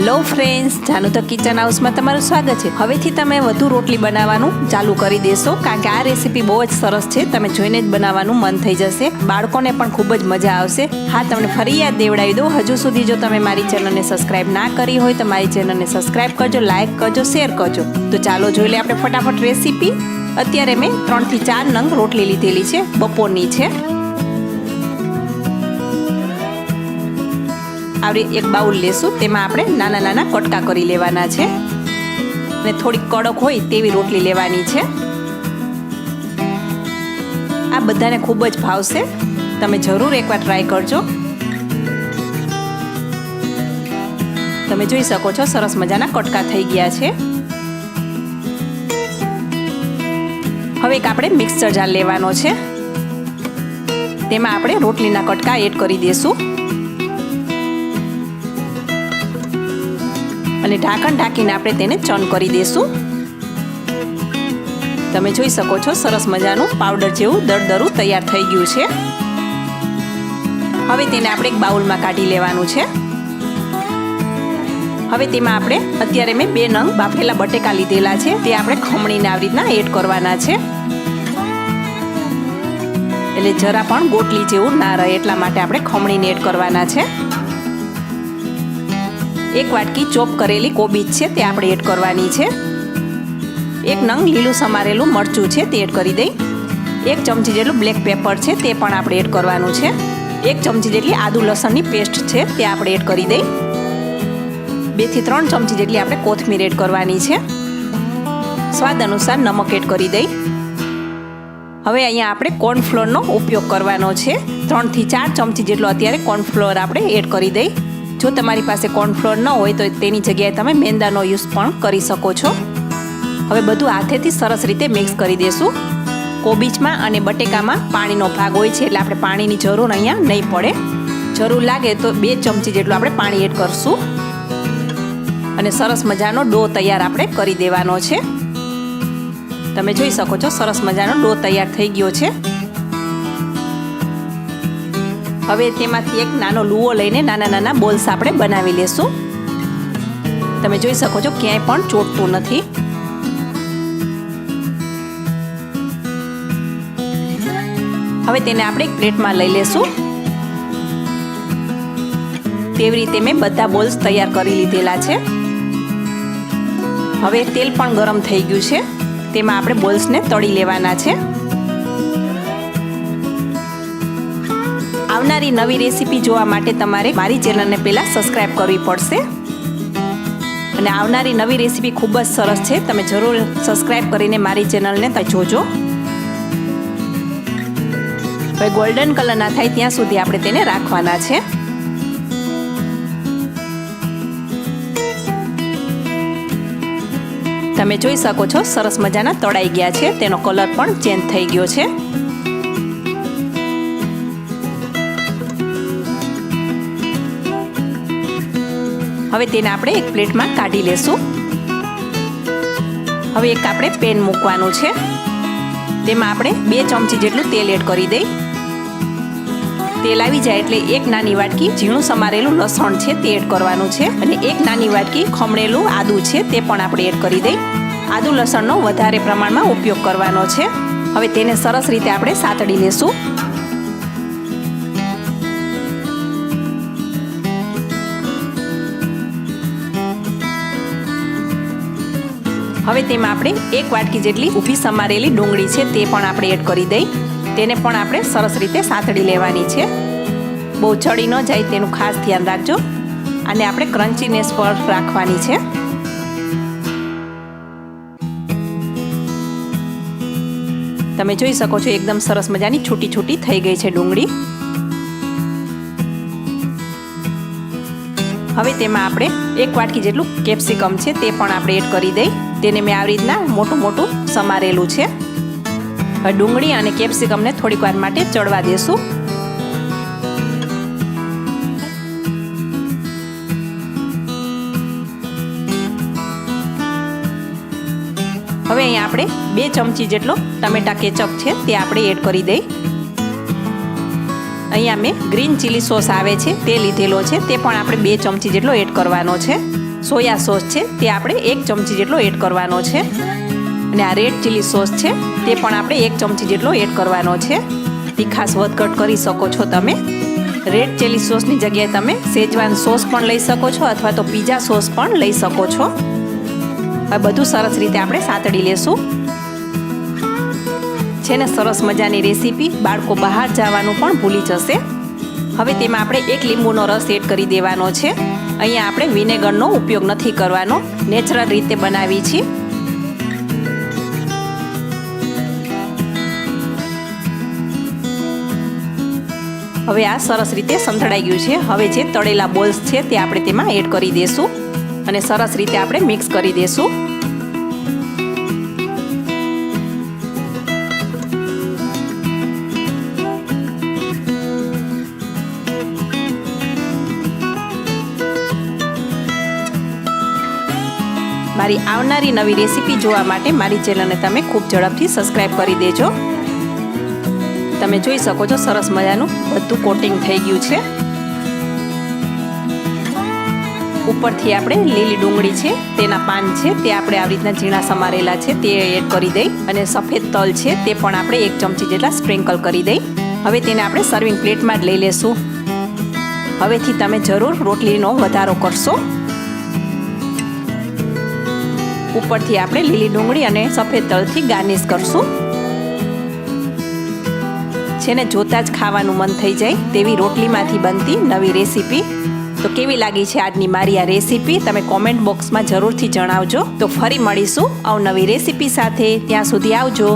Hello friends, Janu the kitchen હાઉસમાં તમારું સ્વાગત છે। હવેથી તમે વધુ રોટલી બનાવવાનું ચાલુ કરી દેશો, કારણ કે આ રેસીપી બહુ જ સરસ છે। તમે જોઈને જ બનાવવાનું મન થઈ જશે, બાળકોને પણ ખૂબ જ મજા આવશે। હા, તમને ફરી યાદ દેવડાવી દઉં, હજુ સુધી જો તમે મારી ચેનલને સબસ્ક્રાઇબ ના કરી હોય તો મારી ચેનલને સબસ્ક્રાઇબ કરજો, લાઇક કરજો, શેર કરજો। તો ચાલો જોઈ લે આપણે ફટાફટ રેસીપી। અત્યારે મેં 3 થી 4 નંગ રોટલી લીધેલી છે, બપોરની છે। આવી એક બાઉલ લેશું, તેમાં આપણે નાના નાના કટકા કરી લેવાના છે અને થોડી કડક હોય તેવી રોટલી લેવાની છે। આ બધાને ખૂબ જ ભાવશે, તમે જરૂર એકવાર ટ્રાય કરજો। તમે જોઈ શકો છો સરસ મજાના કટકા થઈ ગયા છે। હવે એક આપણે મિક્સર જાર લેવાનો છે, તેમાં આપણે રોટલીના કટકા એડ કરી દઈશું અને ઢાંકણ ઢાંકીને આપણે તેને ચર્ન કરી દઈશું। તમે જોઈ શકો છો સરસ મજાનું પાવડર જેવું દરદરું તૈયાર થઈ ગયું છે। હવે તેને આપણે એક બાઉલમાં કાઢી લેવાનું છે। હવે તેમાં આપણે અત્યારે મેં 2 નંગ બાફેલા બટેકા લીધેલા છે, તે આપણે ખમણીને આવી રીતના એડ કરવાના છે, એટલે જરા પણ ગોટલી જેવું ના રહે એટલા માટે આપણે ખમણીને એડ કરવાના છે। 1 વાટકી ચોપ કરેલી કોબીજ છે, તે આપણે એડ કરવાની છે। 1 નંગ લીલું સમારેલું મરચું છે, તે એડ કરી દઈ। 1 ચમચી જેટલું બ્લેક પેપર છે, તે પણ આપણે એડ કરવાનું છે। 1 ચમચી જેટલી આદુ લસણની પેસ્ટ છે, તે આપણે એડ કરી દઈ। 2 થી 3 ચમચી જેટલી આપણે કોથમીર એડ કરવાની છે। સ્વાદ અનુસાર નમક એડ કરી દઈ। હવે અહીંયા આપણે કોર્નફ્લોરનો ઉપયોગ કરવાનો છે, 3 થી 4 ચમચી જેટલો અત્યારે કોર્નફ્લોર આપણે એડ કરી દઈ। જો તમારી પાસે કોર્નફ્લોર ન હોય તો તેની જગ્યાએ તમે મેંદાનો યુઝ પણ કરી શકો છો। હવે બધું હાથેથી સરસ રીતે મિક્સ કરી દેશું। કોબીજમાં અને બટેકામાં પાણીનો ભાગ હોય છે, એટલે આપણે પાણીની જરૂર અહીંયા નહીં પડે। જરૂર લાગે તો 2 ચમચી જેટલું આપણે પાણી એડ કરશું અને સરસ મજાનો ડો તૈયાર આપણે કરી દેવાનો છે। તમે જોઈ શકો છો સરસ મજાનો ડો તૈયાર થઈ ગયો છે। હવે તેમાંથી એક નાનો લુઓ લઈને નાના નાના બોલ્સ આપણે બનાવી લેશું। તમે જોઈ શકો છો ક્યાંય પણ ચોટતું નથી। હવે તેને આપણે એક પ્લેટમાં લઈ લેશું। તેવી રીતે મેં બધા બોલ્સ તૈયાર કરી લીધેલા છે। હવે તેલ પણ ગરમ થઈ ગયું છે, તેમાં આપણે બોલ્સને તળી લેવાના છે। આવનારી નવી રેસીપી જોવા માટે તમારે મારી ચેનલને પહેલા સબસ્ક્રાઇબ કરવી પડશે અને આવનારી નવી રેસીપી ખૂબ જ સરસ છે, તમે જરૂર સબસ્ક્રાઇબ કરીને મારી ચેનલને જોજો। હવે ગોલ્ડન કલર ના થાય ત્યાં સુધી આપણે તેને રાખવાના છે। તમે જોઈ શકો છો સરસ મજાના તળાઈ ગયા છે, તેનો કલર પણ ચેન્જ થઈ ગયો છે। હવે તેને આપણે એક પ્લેટમાં કાઢી લેશું। હવે એક આપણે પેન મૂકવાનું છે, તેમાં આપણે 2 ચમચી જેટલું તેલ એડ કરી દઈ। તેલ આવી જાય એટલે 1 નાની વાટકી ઝીણું સમારેલું લસણ છે, તે એડ કરવાનું છે અને 1 નાની વાટકી ખમણેલું આદુ છે, તે પણ આપણે એડ કરી દઈ। આદુ લસણનો વધારે પ્રમાણમાં ઉપયોગ કરવાનો છે। હવે તેને સરસ રીતે આપણે સાતળી લેશું। હવે તેમાં આપણે 1 વાટકી જેટલી ઊભી સમારેલી ડુંગળી છે, તે પણ આપણે એડ કરી દઈ। તેને પણ આપણે સરસ રીતે સાતળી લેવાની છે, બહુ ચડી ન જાય તેનું ખાસ ધ્યાન રાખજો અને આપણે ક્રન્ચીનેસ પર રાખવાની છે। તમે જોઈ શકો છો એકદમ સરસ મજાની છૂટી છૂટી થઈ ગઈ છે ડુંગળી। હવે તેમાં આપણે 1 વાટકી જેટલું કેપ્સિકમ છે, તે પણ આપણે એડ કરી દઈ। તેને મેં આવી રીતના મોટું મોટું સમારેલું છે। હવે ડુંગળી અને કેપ્સિકમને થોડીક વાર માટે ચડવા દેશું। હવે અહીંયા આપણે 2 ચમચી જેટલો ટમેટા કેચઅપ છે, તે આપણે એડ કરી દઈ। અહીંયા મેં ગ્રીન ચીલી સોસ આવે છે તે લીધેલો છે, તે પણ આપણે 2 ચમચી જેટલો એડ કરવાનો છે। સોયા સોસ છે તે આપણે 1 ચમચી જેટલો એડ કરવાનો છે અને આ રેડ ચીલી સોસ છે તે પણ આપણે 1 ચમચી જેટલો એડ કરવાનો છે. તીખાશ વધઘટ કરી શકો છો તમે. રેડ ચીલી સોસની જગ્યાએ તમે શેજવાન સોસ પણ લઈ શકો છો અથવા તો પીઝા સોસ પણ લઈ શકો છો. હવે બધું સરસ રીતે આપણે સાતળી લેશું. છે ને સરસ મજાની રેસીપી, બાળકો બહાર જવાનું પણ ભૂલી જશે. હવે તેમાં આપણે 1 લીંબુનો રસ એડ કરી દેવાનો છે. અહીંયા આપણે વિનેગરનો ઉપયોગ નથી કરવાનો, નેચરલ રીતે બનાવી છે. હવે આ સરસ રીતે સંતળાઈ ગયું છે. હવે જે તળેલા બોલ્સ છે તે આપણે તેમાં એડ કરી દેશું અને સરસ રીતે આપણે મિક્સ કરી દેશું. મારી આવનારી નવી રેસીપી જોવા માટે મારી ચેનલને તમે ખૂબ ઝડપથી સબસ્ક્રાઇબ કરી દેજો. તમે જોઈ શકો છો સરસ મજાનું બધું કોટિંગ થઈ ગયું છે. ઉપરથી આપણે લીલી ડુંગળી છે તેના પાન છે તે આપણે આવી રીતના ઝીણા સમારેલા છે તે એડ કરી દઈ અને સફેદ તલ છે તે પણ આપણે 1 ચમચી જેટલા સ્પ્રિંકલ કરી દઈ. હવે તેને આપણે સર્વિંગ પ્લેટમાં જ લઈ લેશું. હવેથી તમે જરૂર રોટલીનો વધારો કરશો. ઉપરથી આપણે લીલી ડુંગળી અને સફેદ તલથી ગાર્નિશ કરશું. છે ને જોતા જ ખાવાનું મન થઈ જાય તેવી રોટલીમાંથી બનતી નવી રેસીપી. તો કેવી લાગી છે આજની મારી આ રેસીપી તમે કોમેન્ટ બોક્સમાં જરૂરથી જણાવજો. તો ફરી મળીશું અવનવી રેસીપી સાથે. ત્યાં સુધી આવજો.